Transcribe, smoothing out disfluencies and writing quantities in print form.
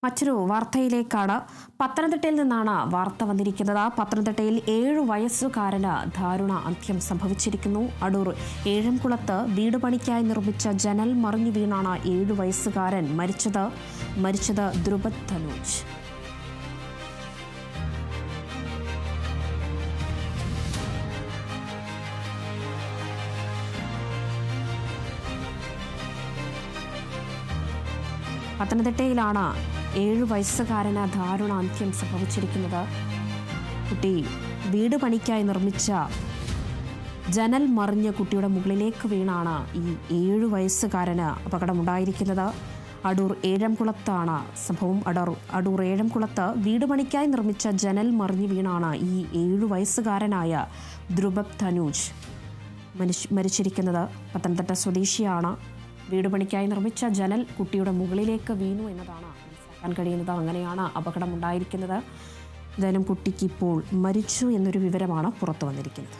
മറ്റൊരു വാർത്തയിലേക്കാണ്. പത്തനംതിട്ടയിൽ നിന്നാണ് വാർത്ത വന്നിരിക്കുന്നത്. പത്തനംതിട്ടയിൽ 7 വയസ്സുകാരന് ദാരുണ അന്ത്യം സംഭവിച്ചിരിക്കുന്നു. അടൂർ ഏഴംകുളത്ത് വീട് പണിക്കായി നിർമ്മിച്ച ജനൽ മറിഞ്ഞു വീണാണ് 7 വയസ്സുകാരൻ മരിച്ചത് ധ്രുപദ് ധനൂജ്. പത്തനംതിട്ടയിലാണ് 7 വയസ്സുകാരന് ദാരുണ അന്ത്യം സംഭവിച്ചിരിക്കുന്നത്. കുട്ടി വീട് പണിക്കായി നിർമ്മിച്ച ജനൽ മറിഞ്ഞ് കുട്ടിയുടെ മുകളിലേക്ക് വീണാണ് ഈ 7 വയസ്സുകാരന് അപകടമുണ്ടായിരിക്കുന്നത്. അടൂർ ഏഴംകുളത്താണ് സംഭവം. അടൂർ ഏഴംകുളത്ത് വീട് പണിക്കായി നിർമ്മിച്ച ജനൽ മറിഞ്ഞു വീണാണ് ഈ 7 വയസ്സുകാരനായ ധ്രുപദ് ധനൂജ് മരിച്ചിരിക്കുന്നത്. പത്തനംതിട്ട സ്വദേശിയാണ്. വീട് പണിക്കായി നിർമ്മിച്ച ജനൽ കുട്ടിയുടെ മുകളിലേക്ക് വീണു എന്നതാണ് മനസ്സിലാക്കാൻ കഴിയുന്നത്. അങ്ങനെയാണ് അപകടമുണ്ടായിരിക്കുന്നത്. എന്തായാലും കുട്ടിക്ക് ഇപ്പോൾ മരിച്ചു എന്നൊരു വിവരമാണ് പുറത്തു വന്നിരിക്കുന്നത്.